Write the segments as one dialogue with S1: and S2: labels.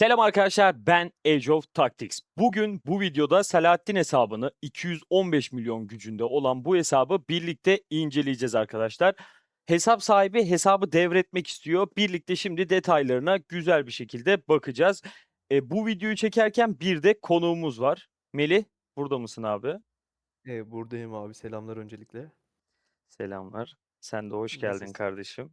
S1: Selam arkadaşlar, ben Age of Tactics. Bugün bu videoda Selahattin hesabını 215 milyon gücünde olan bu hesabı birlikte inceleyeceğiz arkadaşlar. Hesap sahibi hesabı devretmek istiyor. Birlikte şimdi detaylarına güzel bir şekilde bakacağız. Bu videoyu çekerken bir de konuğumuz var. Melih, burada mısın abi?
S2: Buradayım abi. Selamlar öncelikle.
S1: Selamlar. Sen de hoş geldin
S2: Nasılsın?
S1: kardeşim.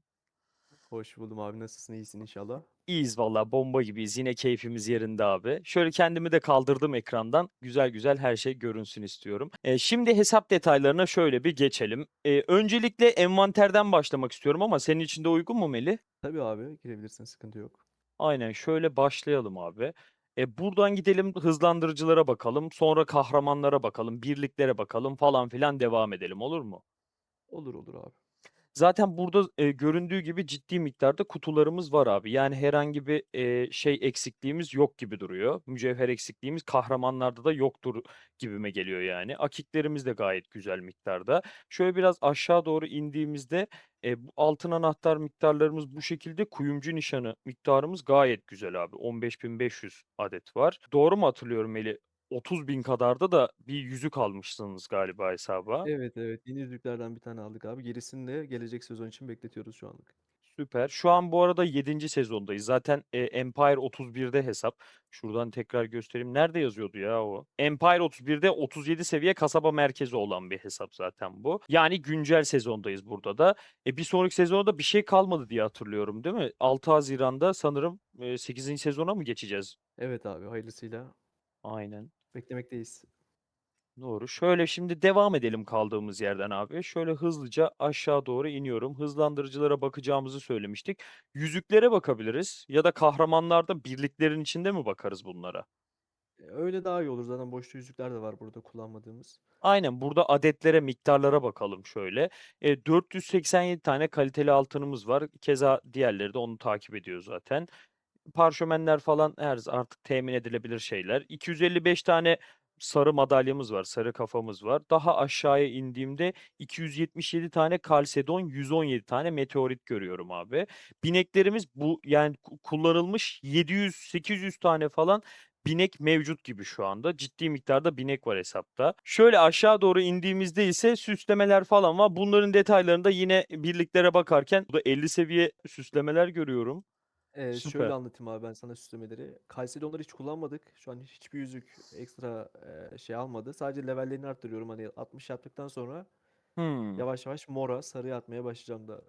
S2: Hoş buldum abi. Nasılsın? İyisin inşallah.
S1: İyiyiz valla bomba gibiyiz. Yine keyfimiz yerinde abi. Şöyle kendimi de kaldırdım ekrandan. Güzel güzel her şey görünsün istiyorum. Şimdi hesap detaylarına şöyle bir geçelim. Öncelikle envanterden başlamak istiyorum ama senin için de uygun mu Melih?
S2: Tabii abi girebilirsin. Sıkıntı yok.
S1: Aynen şöyle başlayalım abi. Buradan gidelim hızlandırıcılara bakalım. Sonra kahramanlara bakalım. Birliklere bakalım falan filan devam edelim olur mu?
S2: Olur olur abi.
S1: Zaten burada, göründüğü gibi ciddi miktarda kutularımız var abi. Yani herhangi bir, şey eksikliğimiz yok gibi duruyor. Mücevher eksikliğimiz kahramanlarda da yoktur gibime geliyor yani. Akiklerimiz de gayet güzel miktarda. Şöyle biraz aşağı doğru indiğimizde, bu altın anahtar miktarlarımız bu şekilde. Kuyumcu nişanı miktarımız gayet güzel abi. 15.500 adet var. Doğru mu hatırlıyorum Melih? 30.000 kadarda da bir yüzük almışsınız galiba hesaba.
S2: Evet evet. Yeni yüzüklerden bir tane aldık abi. Gerisini de gelecek sezon için bekletiyoruz şu anlık.
S1: Süper. Şu an bu arada 7. sezondayız. Zaten, Empire 31'de hesap. Şuradan tekrar göstereyim. Nerede yazıyordu ya o? Empire 31'de 37 seviye kasaba merkezi olan bir hesap zaten bu. Yani güncel sezondayız burada da. Bir sonraki sezonda bir şey kalmadı diye hatırlıyorum, değil mi? 6 Haziran'da sanırım, 8. sezona mı geçeceğiz?
S2: Evet abi. Hayırlısıyla
S1: Aynen.
S2: beklemekteyiz.
S1: Doğru. Şöyle şimdi devam edelim kaldığımız yerden abi. Şöyle hızlıca aşağı doğru iniyorum. Hızlandırıcılara bakacağımızı söylemiştik. Yüzüklere bakabiliriz ya da kahramanlarda birliklerin içinde mi bakarız bunlara?
S2: Öyle daha iyi olur. Zaten boşta yüzükler de var burada kullanmadığımız.
S1: Aynen burada adetlere, miktarlara bakalım şöyle. 487 tane kaliteli altınımız var. Keza diğerleri de onu takip ediyor zaten. Parşömenler falan artık temin edilebilir şeyler. 255 tane sarı madalyamız var, sarı kafamız var. Daha aşağıya indiğimde 277 tane kalsedon, 117 tane meteorit görüyorum abi. Bineklerimiz bu yani kullanılmış 700-800 tane falan binek mevcut gibi şu anda. Ciddi miktarda binek var hesapta. Şöyle aşağı doğru indiğimizde ise süslemeler falan var. Bunların detaylarını da yine birliklere bakarken burada 50 seviye süslemeler görüyorum.
S2: Şöyle
S1: Süper.
S2: anlatayım abi ben sana süslemeleri. Calcedonları hiç kullanmadık. Şu an hiçbir yüzük ekstra şey almadı. Sadece levellerini arttırıyorum. Hani 60 yaptıktan sonra
S1: Hımm.
S2: yavaş yavaş mora, sarıya atmaya başlayacağım da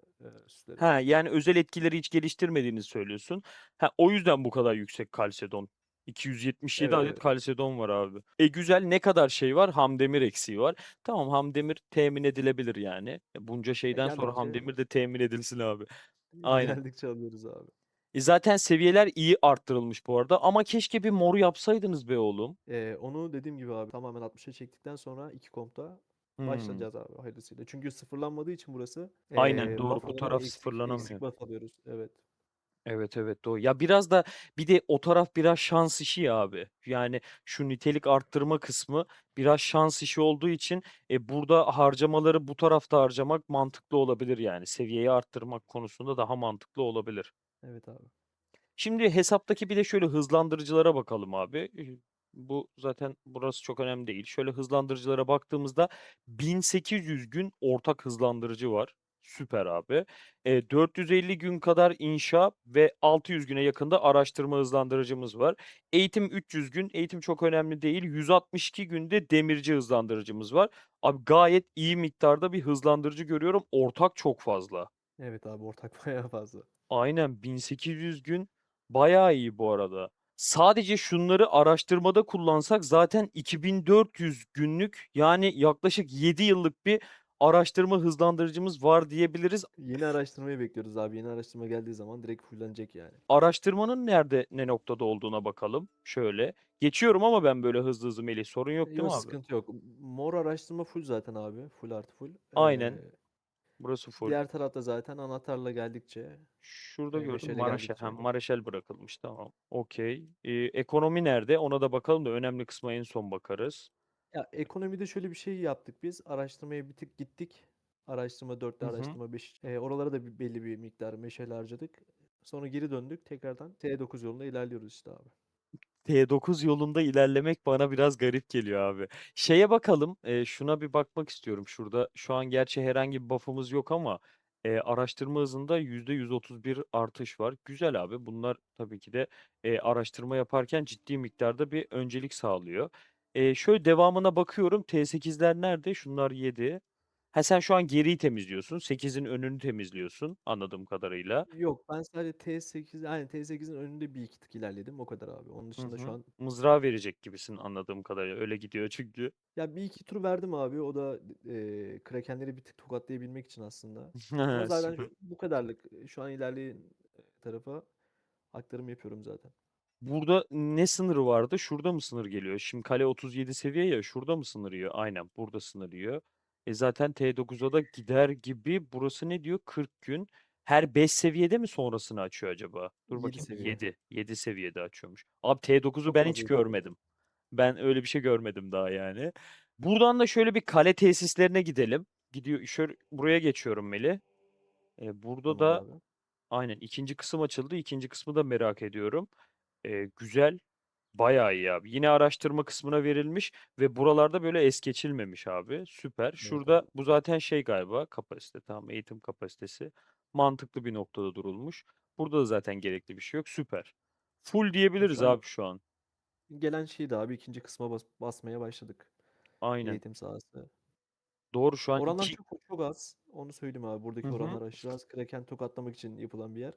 S2: süsleri.
S1: Ha, yani özel etkileri hiç geliştirmediğini söylüyorsun. Ha, o yüzden bu kadar yüksek kalsedon. 277
S2: Evet
S1: adet
S2: evet.
S1: kalsedon var abi. Güzel. Ne kadar şey var? Hamdemir eksiği var. Tamam, hamdemir temin edilebilir yani. Bunca şeyden sonra
S2: Geldikçe
S1: hamdemir de temin edilsin abi. Aynen.
S2: geldikçe alıyoruz abi.
S1: Zaten seviyeler iyi arttırılmış bu arada ama keşke bir moru yapsaydınız be oğlum.
S2: Onu dediğim gibi abi tamamen 60'a çektikten sonra iki kompta
S1: Hımm.
S2: başlayacağız abi hayırlısıyla. Çünkü sıfırlanmadığı için burası
S1: Aynen, doğru.
S2: buff
S1: Bu
S2: olarak
S1: taraf
S2: eksik
S1: sıfırlanamıyor.
S2: buff alıyoruz. Evet.
S1: Evet, evet, doğru. Ya, biraz da bir de o taraf biraz şans işi ya abi. Yani şu nitelik arttırma kısmı biraz şans işi olduğu için, burada harcamaları bu tarafta harcamak mantıklı olabilir yani. Seviyeyi arttırmak konusunda daha mantıklı olabilir.
S2: Evet abi.
S1: Şimdi hesaptaki bir de şöyle hızlandırıcılara bakalım abi. Bu zaten burası çok önemli değil. Şöyle hızlandırıcılara baktığımızda 1800 gün ortak hızlandırıcı var. Süper abi. 450 gün kadar inşa ve 600 güne yakında araştırma hızlandırıcımız var. Eğitim 300 gün. Eğitim çok önemli değil. 162 günde demirci hızlandırıcımız var. Abi gayet iyi miktarda bir hızlandırıcı görüyorum. Ortak çok fazla.
S2: Evet abi ortak bayağı fazla.
S1: Aynen 1800 gün bayağı iyi bu arada. Sadece şunları araştırmada kullansak zaten 2400 günlük yani yaklaşık 7 yıllık bir araştırma hızlandırıcımız var diyebiliriz.
S2: Yeni araştırmayı bekliyoruz abi. Yeni araştırma geldiği zaman direkt fullenecek yani.
S1: Araştırmanın nerede, ne noktada olduğuna bakalım. Şöyle. Geçiyorum ama ben böyle hızlı hızlı Melih. Sorun yok değil
S2: Yok
S1: mi abi?
S2: sıkıntı yok. Mor araştırma full zaten abi. Full artı full.
S1: Aynen. Burası full.
S2: Diğer tarafta zaten anahtarla geldikçe,
S1: Şurada gördüm
S2: meşale
S1: Maraşel. Ha,
S2: geldikçe.
S1: Maraşel bırakılmış. Tamam. Okey. Ekonomi nerede? Ona da bakalım da önemli kısma en son bakarız.
S2: Ya ekonomide şöyle bir şey yaptık biz. Araştırmaya bir tık gittik. Araştırma
S1: Hı
S2: 4'te,
S1: hı.
S2: araştırma 5. Oralara da belli bir miktar meşale harcadık. Sonra geri döndük. Tekrardan T9 yolunda ilerliyoruz işte abi.
S1: T9 yolunda ilerlemek bana biraz garip geliyor abi. Şeye bakalım, şuna bir bakmak istiyorum. Şurada şu an gerçi herhangi bir buff'ımız yok ama araştırma hızında %131 artış var. Güzel abi. Bunlar tabii ki de araştırma yaparken ciddi miktarda bir öncelik sağlıyor. Şöyle devamına bakıyorum. T8'ler nerede? Şunlar 7. Ha sen şu an geriyi temizliyorsun. 8'in önünü temizliyorsun anladığım kadarıyla.
S2: Yok, ben sadece T8, yani T8'in önünde bir iki tık ilerledim. O kadar abi. Onun
S1: Hı
S2: dışında şu
S1: hı.
S2: an
S1: Mızrağı verecek gibisin anladığım kadarıyla. Öyle gidiyor çünkü.
S2: ya bir iki tur verdim abi. O da Krakenleri bir tık tokatlayabilmek için aslında. Ama zaten
S1: Süper.
S2: bu kadarlık. Şu an ilerleyen tarafa aktarım yapıyorum zaten.
S1: Burada ne sınırı vardı? Şurada mı sınır geliyor? Şimdi kale 37 seviye ya. Şurada mı sınır yiyor? Aynen burada sınır yiyor. Zaten T9'a da gider gibi. Burası ne diyor? 40 gün. Her 5 seviyede mi sonrasını açıyor acaba? Dur
S2: 7
S1: bakayım.
S2: seviye.
S1: 7. 7 seviyede açıyormuş. Abi T9'u
S2: Çok
S1: ben hiç
S2: fazla yukarı.
S1: görmedim. Ben öyle bir şey görmedim daha yani. Buradan da şöyle bir kale tesislerine gidelim. Gidiyor. Şöyle buraya geçiyorum Melih. Burada
S2: Tamam
S1: da
S2: abi.
S1: aynen ikinci kısım açıldı. İkinci kısmı da merak ediyorum. Güzel. Bayağı iyi abi. Yine araştırma kısmına verilmiş ve buralarda böyle es geçilmemiş abi. Süper.
S2: Evet
S1: Şurada
S2: abi.
S1: bu zaten şey galiba kapasite. Tamam eğitim kapasitesi. Mantıklı bir noktada durulmuş. Burada da zaten gerekli bir şey yok. Süper. Full diyebiliriz
S2: Şu an
S1: abi şu an.
S2: gelen şeydi abi. İkinci kısma basmaya başladık.
S1: Aynen.
S2: Eğitim sahası.
S1: Doğru şu an
S2: Oranlar
S1: iki.
S2: çok az. Onu söyleyeyim abi.
S1: Hı
S2: Buradaki
S1: hı.
S2: oranlar aşırı az. Kraken tokatlamak için yapılan bir yer.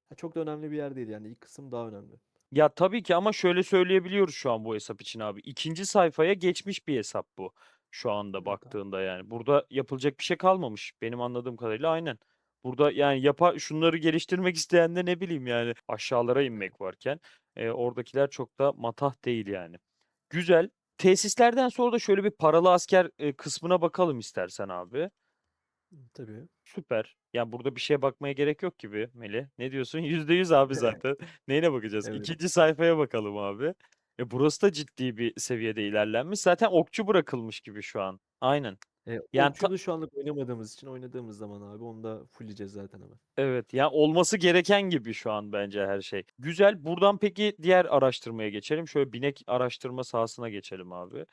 S2: Ha, çok da önemli bir yer değil yani. İlk kısım daha önemli.
S1: Ya tabii ki ama şöyle söyleyebiliyoruz şu an bu hesap için abi. İkinci sayfaya geçmiş bir hesap bu. Şu anda
S2: Evet abi.
S1: baktığında yani. Burada yapılacak bir şey kalmamış. Benim anladığım kadarıyla aynen. Burada yani şunları geliştirmek isteyen de ne bileyim yani aşağılara inmek varken oradakiler çok da matah değil yani. Güzel. Tesislerden sonra da şöyle bir paralı asker kısmına bakalım istersen abi.
S2: Tabii.
S1: Süper. Ya burada bir şeye bakmaya gerek yok gibi Melih. Ne diyorsun? %100 abi zaten. Neyine bakacağız?
S2: Evet.
S1: İkinci sayfaya bakalım abi. Burası da ciddi bir seviyede ilerlenmiş. Zaten okçu bırakılmış gibi şu an. Aynen. Yani
S2: Okçuyu da şu anlık oynamadığımız için oynadığımız zaman abi onu da fullleyeceğiz zaten hemen.
S1: evet ya olması gereken gibi şu an bence her şey. Güzel. Buradan peki diğer araştırmaya geçelim. Şöyle binek araştırma sahasına geçelim abi.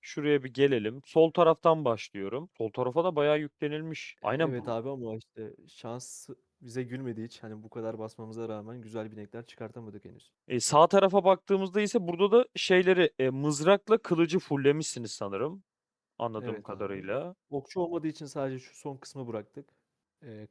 S1: Şuraya bir gelelim. Sol taraftan başlıyorum. Sol tarafa da bayağı yüklenilmiş. Aynen
S2: Evet abi ama işte şans bize gülmedi hiç. Hani bu kadar basmamıza rağmen güzel binekler çıkartamadık henüz.
S1: Sağ tarafa baktığımızda ise burada da şeyleri mızrakla kılıcı fullemişsiniz sanırım. Anladığım
S2: Evet abi.
S1: kadarıyla.
S2: Okçu olmadığı için sadece şu son kısmı bıraktık.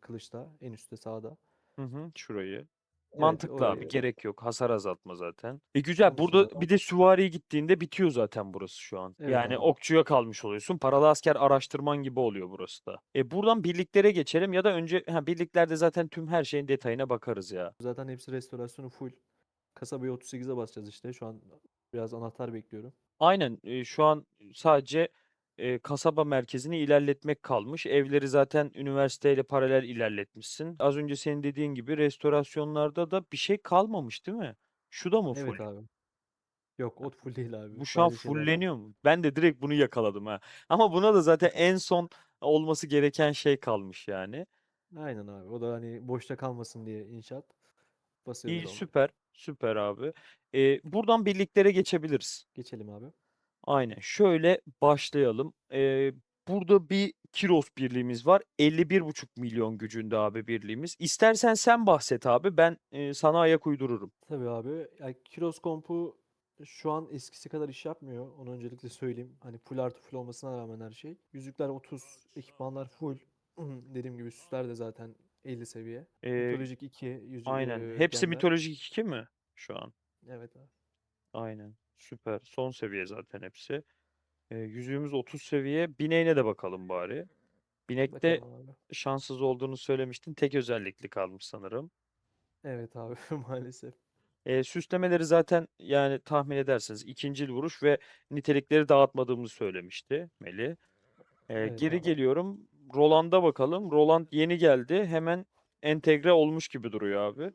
S2: Kılıçta en üstte sağda.
S1: Hı hı, şurayı.
S2: Evet
S1: Mantıklı abi.
S2: orayı.
S1: Gerek yok. Hasar azaltma zaten. Güzel.
S2: Onun dışında
S1: Burada bir de süvariye gittiğinde bitiyor zaten burası şu an.
S2: evet
S1: Yani
S2: abi.
S1: okçuya kalmış oluyorsun. Paralı asker araştırman gibi oluyor burası da. Buradan birliklere geçelim ya da önce birliklerde zaten tüm her şeyin detayına bakarız ya.
S2: Zaten hepsi restorasyonu full. Kasabaya 38'e basacağız işte. Şu an biraz anahtar bekliyorum.
S1: Aynen. Şu an sadece kasaba merkezini ilerletmek kalmış. Evleri zaten üniversiteyle paralel ilerletmişsin. Az önce senin dediğin gibi restorasyonlarda da bir şey kalmamış değil mi? Şu da mı full?
S2: Evet abi. Yok ot full değil abi.
S1: Bu şu an
S2: Sadece şeyler var.
S1: fulleniyor mu? Ben de direkt bunu yakaladım ha. Ama buna da zaten en son olması gereken şey kalmış yani.
S2: Aynen abi. O da hani boşta kalmasın diye inşaat basıyoruz
S1: İyi
S2: onları.
S1: süper. Süper abi. Buradan birliklere geçebiliriz.
S2: Geçelim abi.
S1: Aynen. Şöyle başlayalım. Burada bir Kiros birliğimiz var. 51,5 milyon gücünde abi birliğimiz. İstersen sen bahset abi. Ben sana ayak uydururum.
S2: Tabii abi. Yani Kiros kompu şu an eskisi kadar iş yapmıyor. Onu öncelikle söyleyeyim. Hani full artı full olmasına rağmen her şey. Yüzükler 30, ekipmanlar full. Dediğim gibi süsler de zaten 50 seviye.
S1: Ee,
S2: Mitolojik 2
S1: aynen. Hepsi
S2: gemler.
S1: mitolojik 2 mi şu an?
S2: Evet abi.
S1: Aynen. Süper. Son seviye zaten hepsi. Yüzüğümüz 30 seviye. Bineğine de bakalım bari. Binekte
S2: Bakalım abi.
S1: şanssız olduğunu söylemiştin. Tek özellikli kalmış sanırım.
S2: Evet abi maalesef.
S1: Süslemeleri zaten yani tahmin edersiniz ikincil vuruş ve nitelikleri dağıtmadığımızı söylemişti Meli.
S2: Evet
S1: Geri
S2: abi.
S1: geliyorum. Roland'a bakalım. Roland yeni geldi. Hemen entegre olmuş gibi duruyor abi.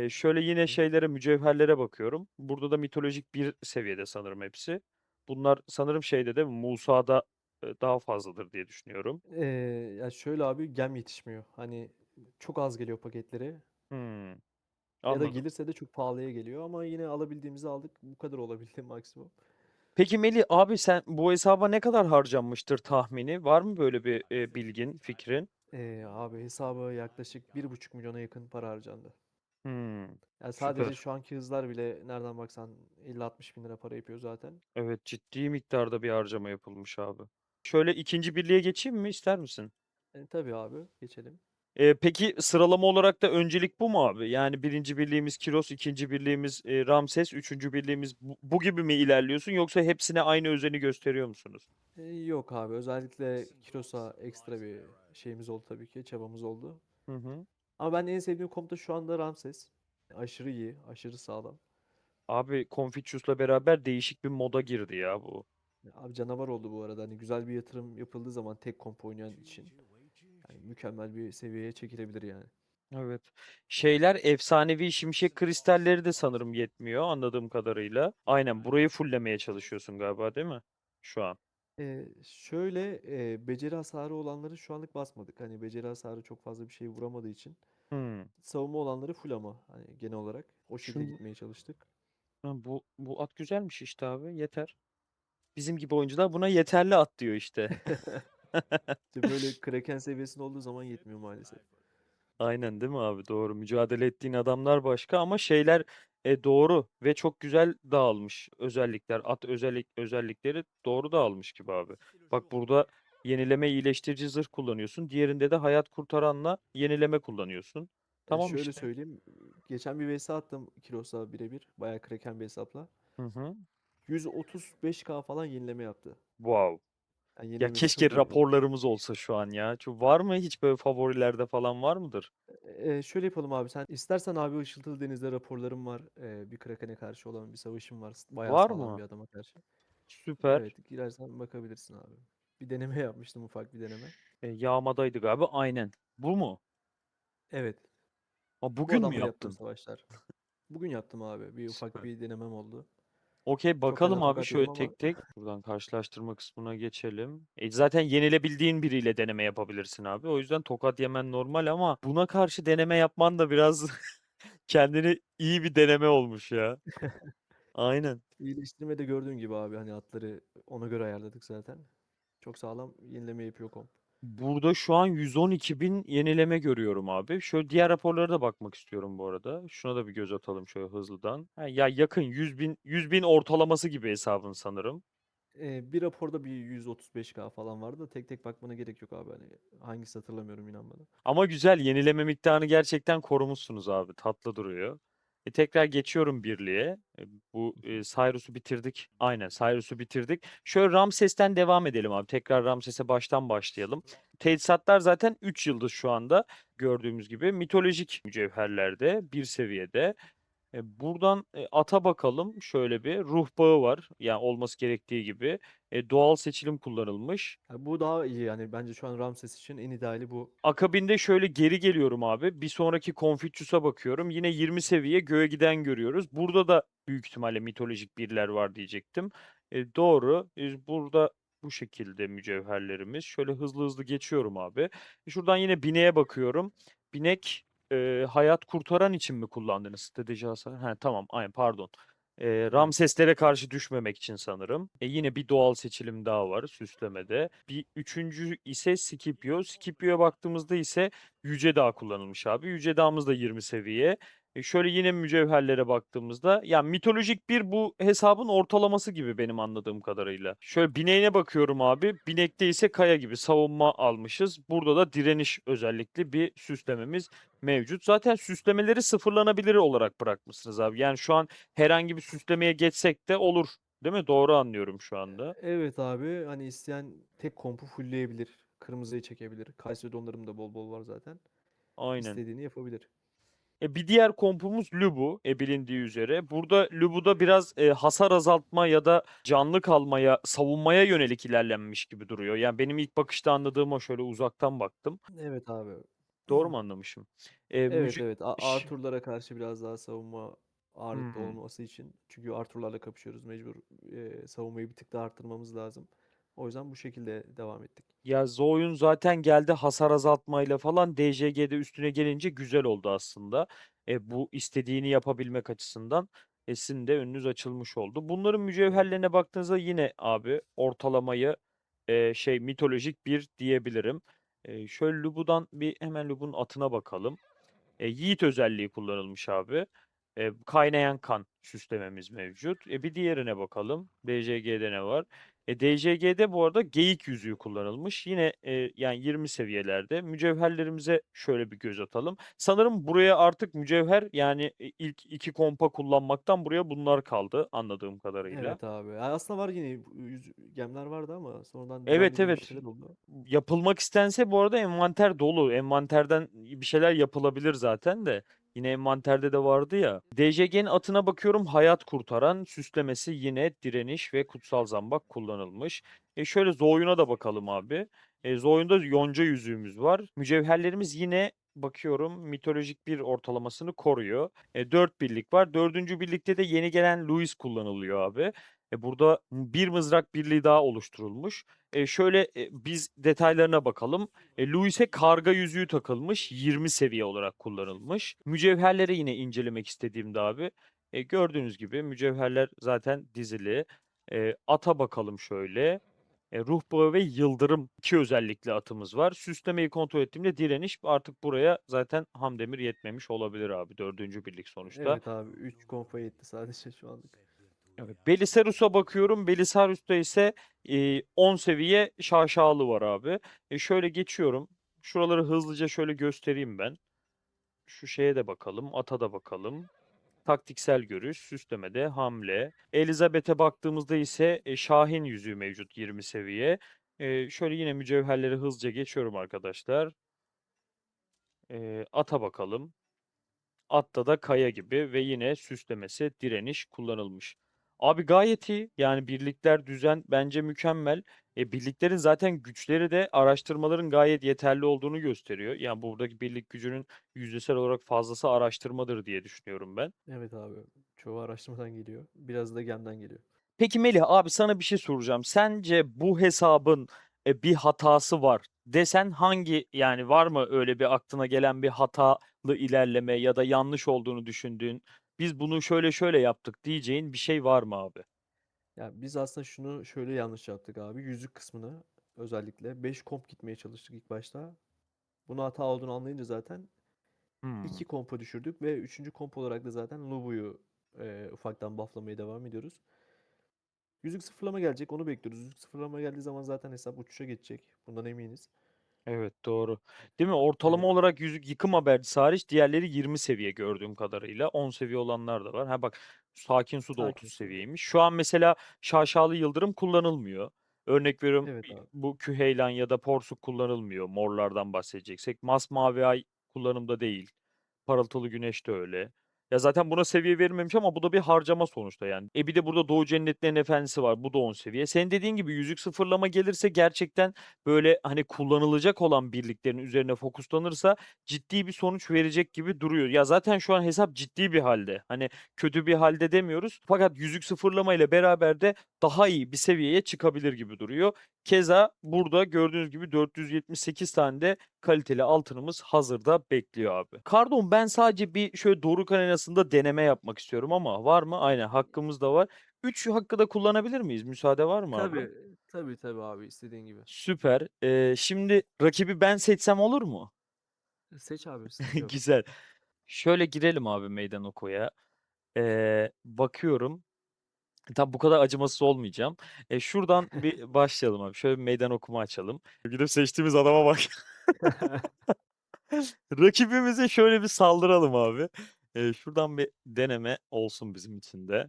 S1: Şöyle yine
S2: Hı.
S1: şeylere, mücevherlere bakıyorum. Burada da mitolojik bir seviyede sanırım hepsi. Bunlar sanırım şeyde de Musa'da daha fazladır diye düşünüyorum.
S2: Ya şöyle abi gem yetişmiyor. Hani çok az geliyor paketleri.
S1: Hmm.
S2: Ya da
S1: Anladım.
S2: gelirse de çok pahalıya geliyor ama yine alabildiğimizi aldık. Bu kadar olabildi maksimum.
S1: Peki Melih abi sen bu hesaba ne kadar harcanmıştır tahmini? Var mı böyle bir bilgin, fikrin?
S2: Abi hesaba yaklaşık 1,5 milyona yakın para harcandı.
S1: Hmm,
S2: Yani sadece
S1: süper.
S2: şu anki hızlar bile nereden baksan 50-60 bin lira para yapıyor zaten.
S1: Evet, ciddi miktarda bir harcama yapılmış abi. Şöyle ikinci birliğe geçeyim mi ister misin?
S2: Tabii abi geçelim.
S1: Peki sıralama olarak da öncelik bu mu abi? Yani birinci birliğimiz Kiros, ikinci birliğimiz Ramses, üçüncü birliğimiz bu gibi mi ilerliyorsun yoksa hepsine aynı özeni gösteriyor musunuz?
S2: Yok abi, özellikle Kiros'a ekstra bir şeyimiz oldu tabii ki, çabamız oldu.
S1: Hı hı.
S2: Ama ben en sevdiğim komuta şu anda Ramses. Aşırı iyi, aşırı sağlam.
S1: Abi Confucius'la beraber değişik bir moda girdi ya bu.
S2: Abi canavar oldu bu arada. Hani güzel bir yatırım yapıldığı zaman tek komp oynayan için yani mükemmel bir seviyeye çekilebilir yani.
S1: Evet. Şeyler efsanevi şimşek kristalleri de sanırım yetmiyor anladığım kadarıyla. Aynen burayı fullemeye çalışıyorsun galiba değil mi? Şu an.
S2: Şöyle beceri hasarı olanları şu anlık basmadık. Hani beceri hasarı çok fazla bir şey vuramadığı için.
S1: Hmm.
S2: Savunma olanları full ama hani genel olarak o şekilde
S1: Şunu,
S2: gitmeye çalıştık.
S1: bu at güzelmiş işte abi yeter. Bizim gibi oyuncular buna yeterli at diyor işte.
S2: İşte böyle Kraken seviyesinde olduğu zaman yetmiyor maalesef.
S1: Aynen değil mi abi? Doğru. Mücadele ettiğin adamlar başka ama şeyler doğru ve çok güzel dağılmış özellikler. At özellikleri doğru dağılmış gibi abi. Bak burada yenileme iyileştirici zırh kullanıyorsun. Diğerinde de hayat kurtaranla yenileme kullanıyorsun. Tamam
S2: Şöyle
S1: işte.
S2: söyleyeyim. Geçen bir vs attım Kiros'a birebir. Bayağı Kraken bir hesapla.
S1: Hı hı.
S2: 135k falan yenileme yaptı.
S1: Wow.
S2: Yani
S1: Ya
S2: yenilemesi
S1: keşke
S2: çok iyiydi.
S1: raporlarımız olsa şu an ya. Çok var mı hiç böyle favorilerde falan var mıdır?
S2: Şöyle yapalım abi, sen istersen abi Işıltılı Deniz'de raporlarım var. Bir Kraken'e karşı olan bir savaşım var. Bayağı
S1: Var
S2: sağlam
S1: mı?
S2: bir adama karşı.
S1: Süper.
S2: Evet, girersen bakabilirsin abi. Bir deneme yapmıştım, ufak bir deneme.
S1: Yağmadaydı galiba. Aynen. Bu mu?
S2: Evet, bu
S1: Bugün mü
S2: adamla yaptığım
S1: yaptın?
S2: savaşlar. Bugün yaptım abi. Bir ufak
S1: Süper.
S2: bir denemem oldu.
S1: Okey
S2: Çok fena
S1: bakalım abi
S2: tokat yedim
S1: şöyle
S2: ama
S1: tek tek. Buradan karşılaştırma kısmına geçelim. Zaten yenilebildiğin biriyle deneme yapabilirsin abi. O yüzden tokat yemen normal ama buna karşı deneme yapman da biraz kendini iyi bir deneme olmuş ya. Aynen.
S2: iyileştirmede gördüğün gibi abi, hani atları ona göre ayarladık zaten. Çok sağlam yenileme yapıyor komp.
S1: Burada şu an 112 bin yenileme görüyorum abi. Şöyle diğer raporlara da bakmak istiyorum bu arada. Şuna da bir göz atalım şöyle hızlıdan. Ha, ya yakın 100 bin ortalaması gibi hesabın sanırım.
S2: Bir raporda bir 135k falan vardı da tek tek bakmana gerek yok abi. Hani hangisi hatırlamıyorum, inan bana.
S1: Ama güzel yenileme miktarını gerçekten korumuşsunuz abi. Tatlı duruyor. Tekrar geçiyorum birliğe. Bu Cyrus'u bitirdik. Aynen Cyrus'u bitirdik. Şöyle Ramses'ten devam edelim abi. Tekrar Ramses'e baştan başlayalım. Teçhizatlar zaten 3 yıldız şu anda gördüğümüz gibi. Mitolojik mücevherlerde bir seviyede. Buradan ata bakalım. Şöyle bir ruh bağı var. Yani olması gerektiği gibi. Doğal seçilim kullanılmış.
S2: Ha, bu daha iyi yani, bence şu an Ramses için en ideali bu.
S1: Akabinde şöyle geri geliyorum abi. Bir sonraki Confucius'a bakıyorum. Yine 20 seviye göğe giden görüyoruz. Burada da büyük ihtimalle mitolojik birler var diyecektim. Doğru. Burada bu şekilde mücevherlerimiz. Şöyle hızlı hızlı geçiyorum abi. Şuradan yine bineğe bakıyorum. Binek hayat kurtaran için mi kullandınız strateji hasar? Ha, tamam, aynen pardon.
S2: Evet.
S1: Ramseslere karşı düşmemek için sanırım. Yine bir doğal seçilim daha var süslemede. Bir üçüncü ise Scipio. Scipio'ya baktığımızda ise Yüce Dağ kullanılmış abi. Yüce Dağ'ımız da 20 seviye. Şöyle yine mücevherlere baktığımızda ya mitolojik bir bu hesabın ortalaması gibi benim anladığım kadarıyla. Şöyle bineğine bakıyorum abi. Binekte ise kaya gibi savunma almışız. Burada da direniş özellikli bir süslememiz mevcut. Zaten süslemeleri sıfırlanabilir olarak bırakmışsınız abi. Yani şu an herhangi bir süslemeye geçsek de olur. Değil mi? Doğru anlıyorum şu anda.
S2: Evet abi, hani isteyen tek kompu fullleyebilir. Kırmızıyı çekebilir. Kayseri donlarım da bol bol var zaten.
S1: Aynen.
S2: İstediğini yapabilir.
S1: Bir diğer kompumuz Lubu, bilindiği üzere. Burada Lubu'da biraz hasar azaltma ya da canlı kalmaya, savunmaya yönelik ilerlenmiş gibi duruyor. Yani benim ilk bakışta anladığım o, şöyle uzaktan baktım.
S2: Evet abi.
S1: Doğru mu anlamışım? E,
S2: Evet,
S1: müce...
S2: evet.
S1: Ş-
S2: Arthur'lara karşı biraz daha savunma ağırlıklı
S1: Hmm.
S2: olması için. Çünkü Arthur'larla kapışıyoruz. Mecbur savunmayı bir tık daha arttırmamız lazım. O yüzden bu şekilde devam ettik.
S1: Ya Zoyun zaten geldi hasar azaltmayla falan DJG'de üstüne gelince güzel oldu aslında. Bu istediğini yapabilmek açısından sizin de önünüz açılmış oldu. Bunların
S2: Evet.
S1: mücevherlerine baktığınızda yine abi ortalamayı mitolojik bir diyebilirim. Şöyle Lubu'dan bir hemen Lubu'nun atına bakalım. Yiğit özelliği kullanılmış abi. Kaynayan kan süslememiz mevcut. Bir diğerine bakalım. DJG'de ne var? DJG'de bu arada geyik yüzüğü kullanılmış. Yine yani 20 seviyelerde. Mücevherlerimize şöyle bir göz atalım. Sanırım buraya artık mücevher yani ilk iki kompa kullanmaktan buraya bunlar kaldı anladığım kadarıyla.
S2: Evet abi. Aslında var yine gemler vardı ama sonradan
S1: Evet,
S2: düzenlediğim bir
S1: evet.
S2: şeyler oldu.
S1: Yapılmak istense bu arada envanter dolu. Envanterden bir şeyler yapılabilir zaten de. Yine envanterde de vardı ya. DJG'nin atına bakıyorum hayat kurtaran süslemesi yine direniş ve kutsal zambak kullanılmış. Şöyle Zoyun'a da bakalım abi. Zoyun'da yonca yüzüğümüz var. Mücevherlerimiz yine bakıyorum mitolojik bir ortalamasını koruyor. 4 birlik var. Dördüncü birlikte de yeni gelen Louis kullanılıyor abi. Burada bir mızrak birliği daha oluşturulmuş. Biz detaylarına bakalım. Louis'e karga yüzüğü takılmış. 20 seviye olarak kullanılmış. Mücevherleri yine incelemek istediğimde abi. Gördüğünüz gibi mücevherler zaten dizili. Ata bakalım şöyle. Ruh bağı ve yıldırım iki özellikli atımız var. Süslemeyi kontrol ettiğimde direniş artık buraya zaten Hamdemir yetmemiş olabilir abi. Dördüncü birlik sonuçta.
S2: Evet abi. 3 kompa yetti sadece şu anlık.
S1: Evet. Belisarius'a bakıyorum. Belisarius'ta ise 10 seviye şaşalı var abi. Şöyle geçiyorum. Şuraları hızlıca şöyle göstereyim ben. Şu şeye de bakalım. Ata da bakalım. Taktiksel görüş, süslemede hamle. Elizabeth'e baktığımızda ise Şahin yüzüğü mevcut 20 seviye. Şöyle yine mücevherleri hızlıca geçiyorum arkadaşlar. Ata bakalım. Atta da kaya gibi ve yine süslemesi direniş kullanılmış. Abi gayet iyi. Yani birlikler düzen bence mükemmel. Birliklerin zaten güçleri de araştırmaların gayet yeterli olduğunu gösteriyor. Yani buradaki birlik gücünün yüzdesel olarak fazlası araştırmadır diye düşünüyorum ben.
S2: Evet abi. Çoğu araştırmadan geliyor. Biraz da gemden geliyor.
S1: Peki Melih abi sana bir şey soracağım. Sence bu hesabın bir hatası var desen hangi yani var mı öyle bir aklına gelen bir hatalı ilerleme ya da yanlış olduğunu düşündüğün biz bunu şöyle şöyle yaptık diyeceğin bir şey var mı abi?
S2: Ya biz aslında şunu şöyle yanlış yaptık abi. Yüzük kısmını özellikle 5 komp gitmeye çalıştık ilk başta. Bunu hata olduğunu anlayınca zaten
S1: Hmm,
S2: 2 kompa düşürdük ve üçüncü komp olarak da zaten Lubu'yu ufaktan bufflamaya devam ediyoruz. Yüzük sıfırlama gelecek, onu bekliyoruz. Yüzük sıfırlama geldiği zaman zaten hesap uçuşa geçecek. Bundan eminiz.
S1: evet doğru. Değil mi? Ortalama
S2: E,
S1: olarak yüzük yıkım habercisi hariç diğerleri 20 seviye gördüğüm kadarıyla. 10 seviye olanlar da var. Ha bak Sakin Su da 30
S2: Sakin su.
S1: seviyeymiş. Şu an mesela Şaşalı Yıldırım kullanılmıyor. Örnek veriyorum
S2: Evet abi.
S1: bu Küheylan ya da Porsuk kullanılmıyor. Morlardan bahsedeceksek. Masmavi Ay kullanımda değil. Parıltılı Güneş de öyle. Ya zaten buna seviye verilmemiş ama bu da bir harcama sonuçta yani. Bir de burada Doğu Cennetlerin Efendisi var. Bu da 10 seviye. Senin dediğin gibi yüzük sıfırlama gelirse gerçekten böyle hani kullanılacak olan birliklerin üzerine fokuslanırsa ciddi bir sonuç verecek gibi duruyor. Ya zaten şu an hesap ciddi bir halde. Hani kötü bir halde demiyoruz. Fakat yüzük sıfırlama ile beraber de daha iyi bir seviyeye çıkabilir gibi duruyor. Keza burada gördüğünüz gibi 478 tane de kaliteli altınımız hazırda bekliyor abi. Kardon ben sadece bir şöyle Doruk Arenası'nda deneme yapmak istiyorum ama var mı? Aynen hakkımız da var. 3 hakkı da kullanabilir miyiz? Müsaade var mı abi?
S2: Tabii abi, istediğin gibi.
S1: Süper. Şimdi rakibi ben seçsem olur mu?
S2: Seç abi, sıkıntı yok.
S1: Güzel. Şöyle girelim abi meydan okuya. Bakıyorum. Tabi bu kadar acımasız olmayacağım. Şuradan bir başlayalım abi. Şöyle bir meydan okuma açalım. Gidip seçtiğimiz adama bak. Rakibimize şöyle bir saldıralım abi. Şuradan bir deneme olsun bizim için de.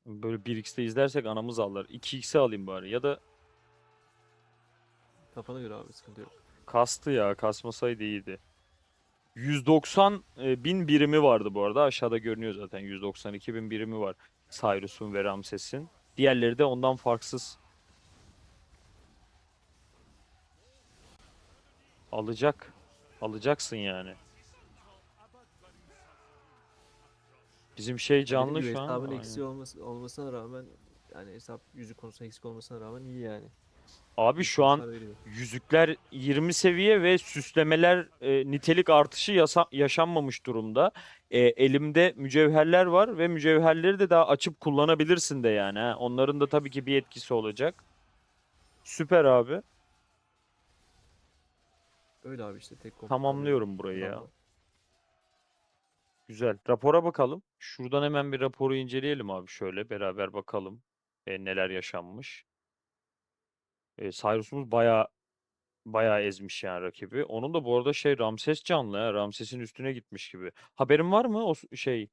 S1: Böyle 1x'te izlersek anamız ağlar. 2x'e alayım bari. Ya da
S2: Kafana göre abi, sıkıntı yok.
S1: kastı ya. Kasmasaydı iyiydi. 190 bin birimi vardı bu arada. Aşağıda görünüyor zaten. 192 bin birimi var. Cyrus'un ve Ramses'in. Diğerleri de ondan farksız. Alacak. Alacaksın yani. Bizim şey
S2: Ya dediğim
S1: canlı
S2: gibi
S1: şu an.
S2: hesabın
S1: Aynen.
S2: eksiği olmasına rağmen yani hesap yüzük konusunda eksik olmasına rağmen iyi yani.
S1: Abi
S2: İyi
S1: şu an
S2: sonuçlar veriyor.
S1: yüzükler 20 seviye ve süslemeler nitelik artışı yaşanmamış durumda. Elimde mücevherler var ve mücevherleri de daha açıp kullanabilirsin de yani. Ha. Onların da tabii ki bir etkisi olacak. Süper abi.
S2: Öyle abi işte tek komp kalıyor
S1: Tamamlıyorum burayı ya.
S2: Gran'da.
S1: Güzel. Rapora bakalım. Şuradan hemen bir raporu inceleyelim abi şöyle beraber bakalım neler yaşanmış. Cyrus'umuz bayağı ezmiş yani rakibi. Onun da bu arada şey Ramses canlı ha. Ramses'in üstüne gitmiş gibi. Haberin var mı o şey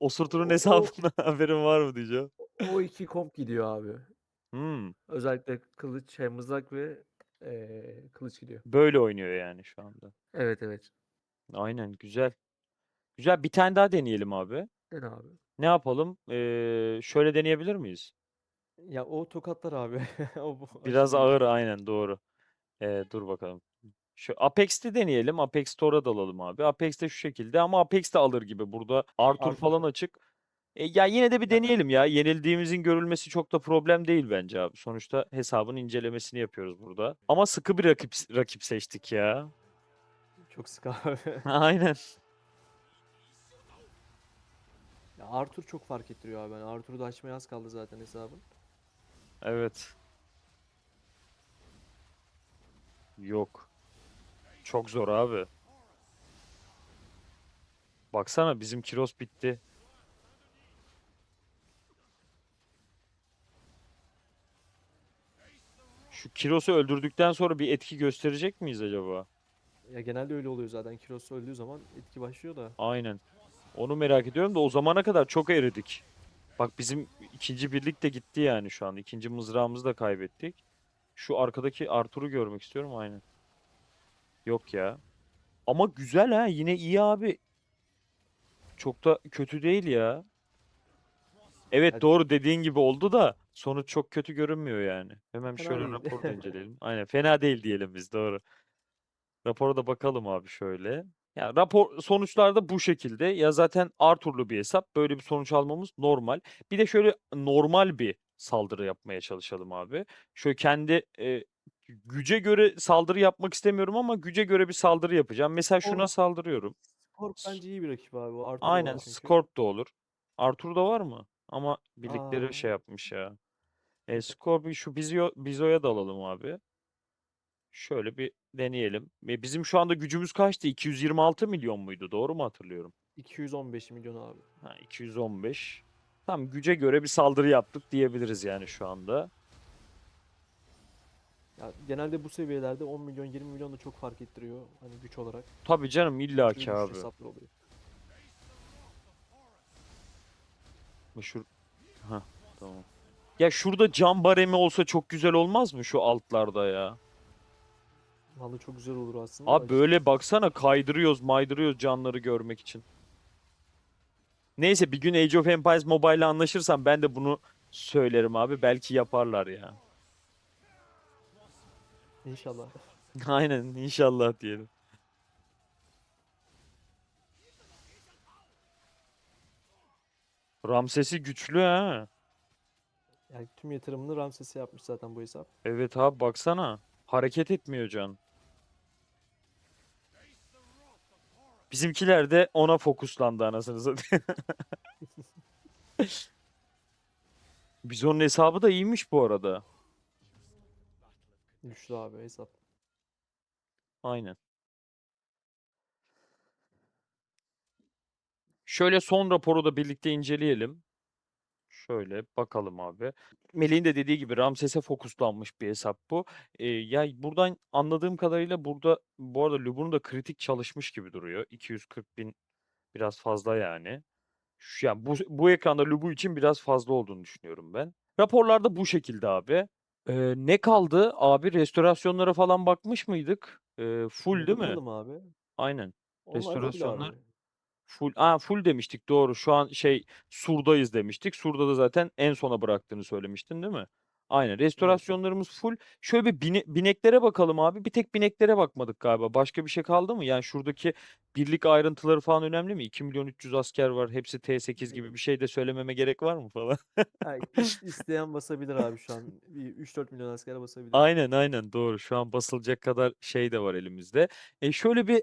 S1: Osurtur'un
S2: O, o,
S1: hesabına haberin var mı diyeceğim.
S2: o iki komp gidiyor abi.
S1: Hmm,
S2: Özellikle kılıç, mızrak ve kılıç gidiyor.
S1: böyle oynuyor yani şu anda.
S2: Evet evet.
S1: Aynen güzel. Güzel bir tane daha deneyelim abi.
S2: Den abi.
S1: Ne yapalım? Şöyle deneyebilir miyiz?
S2: Ya o tokatlar abi. O
S1: Biraz
S2: aşırı iyi.
S1: ağır aynen doğru. Dur bakalım. Şu Apex'te deneyelim. Apex Store'a dalalım abi. Apex'te şu şekilde ama Apex de alır gibi. Burada Arthur
S2: Arthur.
S1: falan açık. Ya yine de bir
S2: Ya,
S1: deneyelim ya. Yenildiğimizin görülmesi çok da problem değil bence abi. Sonuçta hesabın incelemesini yapıyoruz burada. Ama sıkı bir rakip seçtik ya.
S2: çok sık abi.
S1: Aynen.
S2: Ya Arthur çok fark ettiriyor abi. Ben Arthur'u da açmaya az kaldı zaten hesabın.
S1: Evet. Yok. Çok zor abi. Baksana bizim Kiros bitti. Şu Kiros'u öldürdükten sonra bir etki gösterecek miyiz acaba?
S2: Ya genelde öyle oluyor zaten. Kiros öldüğü zaman etki başlıyor da.
S1: Aynen. Onu merak ediyorum da o zamana kadar çok eridik. Bak bizim ikinci birlik de gitti yani şu an. İkinci mızrağımızı da kaybettik. Şu arkadaki Arthur'u görmek istiyorum aynen. Yok ya. Ama güzel ha. Yine iyi abi. Çok da kötü değil ya. Evet
S2: Ya
S1: doğru dediğin gibi oldu da sonuç çok kötü görünmüyor yani. Hemen
S2: fena
S1: şöyle
S2: değil.
S1: raporu da inceleyelim. Aynen fena değil diyelim biz doğru. Rapora da bakalım abi şöyle. Ya rapor sonuçlarda bu şekilde. Ya zaten Arthur'lu bir hesap. Böyle bir sonuç almamız normal. Bir de şöyle normal bir saldırı yapmaya çalışalım abi. Şöyle kendi güce göre saldırı yapmak istemiyorum ama güce göre bir saldırı yapacağım. Mesela
S2: Scorp,
S1: şuna saldırıyorum.
S2: Scorp
S1: S-
S2: bence iyi bir rakip abi. O Arthur da
S1: Aynen
S2: var çünkü.
S1: Scorp da olur. Arthur da var mı? Ama birlikleri
S2: Aa,
S1: şey yapmış ya. Scorp'u şu Bizo'ya da alalım abi. Şöyle bir deneyelim. Bizim şu anda gücümüz kaçtı? 226 milyon muydu? Doğru mu hatırlıyorum?
S2: 215 milyon abi.
S1: Ha, 215. Tam güce göre bir saldırı yaptık diyebiliriz yani şu anda.
S2: Ya genelde bu seviyelerde 10 milyon 20 milyon da çok fark ettiriyor. Hani güç olarak.
S1: Tabii canım illaki
S2: Güçlü
S1: abi.
S2: hesaplar oluyor.
S1: Meşhur. Ha, tamam. Ya şurada cam baremi olsa çok güzel olmaz mı şu altlarda ya?
S2: Vallahi çok güzel olur aslında da
S1: Abi
S2: işte.
S1: böyle baksana maydırıyoruz canları görmek için. Neyse bir gün Age of Empires Mobile'la anlaşırsam ben de bunu söylerim abi. Belki yaparlar ya.
S2: İnşallah.
S1: Aynen inşallah diyelim. Ramses'i güçlü ha.
S2: Yani tüm yatırımını Ramses'e yapmış zaten bu hesap.
S1: Evet abi baksana. Hareket etmiyor can. Bizimkiler de ona fokuslandı anasını satayım. Bizon'un hesabı da iyiymiş bu arada.
S2: Güçlü abi hesap.
S1: Aynen. Şöyle son raporu da birlikte inceleyelim. Şöyle bakalım abi. Melih'in de dediği gibi Ramses'e fokuslanmış bir hesap bu. Ya buradan anladığım kadarıyla burada bu arada Lub'un da kritik çalışmış gibi duruyor. 240 bin biraz fazla yani. Yani bu ekranda Lubu için biraz fazla olduğunu düşünüyorum ben. Raporlarda bu şekilde abi. Ne kaldı abi? Restorasyonlara falan bakmış mıydık? Full değil mi?
S2: Bakalım abi.
S1: Aynen.
S2: Onlar full
S1: Restorasyonlar
S2: abi.
S1: full. Full demiştik doğru. Şu an şey Sur'dayız demiştik. Sur'da da zaten en sona bıraktığını söylemiştin değil mi? Aynen.
S2: Evet.
S1: Restorasyonlarımız full. Şöyle bir bineklere bakalım abi. Bir tek bineklere bakmadık galiba. Başka bir şey kaldı mı? Yani şuradaki birlik ayrıntıları falan önemli mi? 2.300.000 asker var. Hepsi T8 gibi bir şey de söylememe gerek var mı falan?
S2: Ha, isteyen basabilir abi şu an. Bir 3-4 milyon askere basabilir.
S1: Aynen aynen doğru. Şu an basılacak kadar şey de var elimizde. Şöyle bir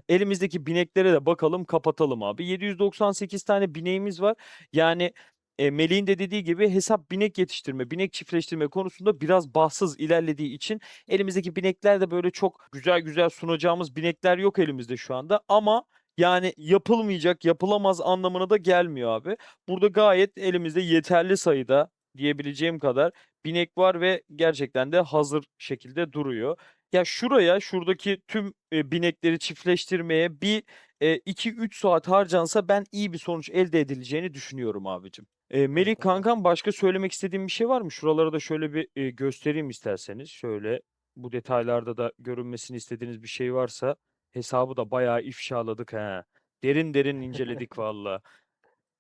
S1: elimizdeki bineklere de bakalım kapatalım abi. 798 tane bineğimiz var. Yani Melih'in de dediği gibi hesap binek yetiştirme, binek çiftleştirme konusunda biraz bahtsız ilerlediği için elimizdeki binekler de böyle çok güzel güzel sunacağımız binekler yok elimizde şu anda. Ama yani yapılmayacak, yapılamaz anlamına da gelmiyor abi. Burada gayet elimizde yeterli sayıda diyebileceğim kadar binek var ve gerçekten de hazır şekilde duruyor. Ya şuraya, şuradaki tüm binekleri çiftleştirmeye bir 2-3 saat harcansa ben iyi bir sonuç elde edileceğini düşünüyorum abicim. Melih
S2: Evet abi.
S1: kankam başka söylemek istediğin bir şey var mı? Şuraları da şöyle bir göstereyim isterseniz. Şöyle bu detaylarda da görünmesini istediğiniz bir şey varsa hesabı da bayağı ifşaladık ha. Derin derin inceledik valla.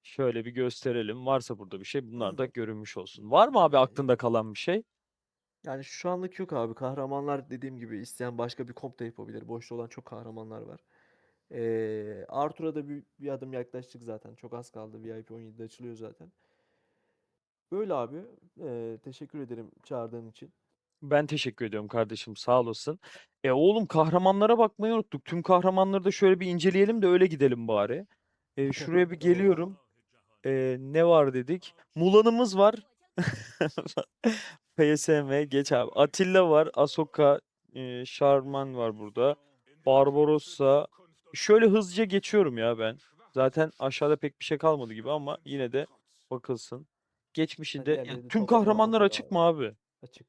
S1: Şöyle bir gösterelim. Varsa burada bir şey bunlar da görünmüş olsun. Var mı abi aklında kalan bir şey?
S2: Yani şu anlık yok abi. Kahramanlar dediğim gibi isteyen başka bir komp da yapabilir. Boşta olan çok kahramanlar var. Arthur'a da bir adım yaklaştık zaten. Çok az kaldı. VIP 17'de açılıyor zaten. Böyle abi. Teşekkür ederim çağırdığın için.
S1: Ben teşekkür ediyorum kardeşim sağ olasın. Oğlum kahramanlara bakmayı unuttuk. Tüm kahramanları da şöyle bir inceleyelim de öyle gidelim bari. Şuraya bir
S2: Evet abi.
S1: geliyorum. Ne var dedik? Mulan'ımız var. PSM geç abi. Atilla var. Ahsoka, Sharman var burada. Barbarossa. Şöyle hızlıca geçiyorum ya ben. Zaten aşağıda pek bir şey kalmadı gibi ama yine de bakılsın.
S2: Ha,
S1: Geçmişinde yani
S2: diğerleri de
S1: tüm
S2: toplama
S1: kahramanlar
S2: hazır
S1: açık
S2: abi.
S1: mı abi?
S2: Açık.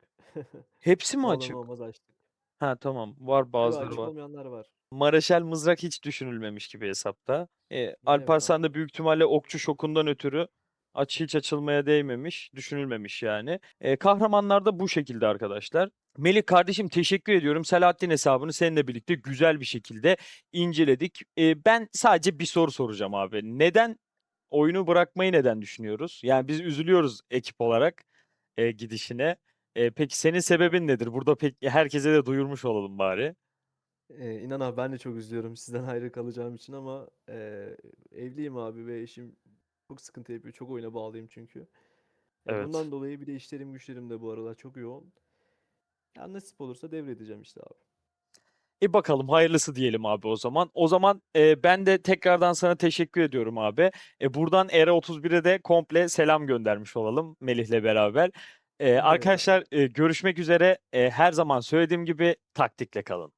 S1: Hepsi mi
S2: Bağlanır
S1: açık?
S2: olmaz açtık.
S1: Ha tamam. Var
S2: Yo,
S1: bazıları
S2: açık
S1: var.
S2: olmayanlar var.
S1: Mareşal mızrak hiç düşünülmemiş gibi hesapta.
S2: Evet abi.
S1: Alparslan da büyük ihtimalle okçu şokundan ötürü hiç açılmaya değmemiş, düşünülmemiş yani. Kahramanlar da bu şekilde arkadaşlar. Melih kardeşim teşekkür ediyorum. Selahattin hesabını seninle birlikte güzel bir şekilde inceledik. Ben sadece bir soru soracağım abi. Neden oyunu bırakmayı neden düşünüyoruz? Yani biz üzülüyoruz ekip olarak gidişine. Peki senin sebebin nedir? Burada pek herkese de duyurmuş olalım bari.
S2: İnan abi ben de çok üzülüyorum sizden ayrı kalacağım için ama evliyim abi ve eşim çok sıkıntı yapıyor. Çok oyuna bağlıyım çünkü.
S1: Evet.
S2: Bundan dolayı bir de işlerim güçlerim de bu aralar çok yoğun. Ya nasip olursa devredeceğim işte abi.
S1: Bakalım hayırlısı diyelim abi o zaman. O zaman ben de tekrardan sana teşekkür ediyorum abi. Buradan Era 31'e de komple selam göndermiş olalım Melih'le beraber.
S2: Evet abi.
S1: Arkadaşlar görüşmek üzere. Her zaman söylediğim gibi taktikle kalın.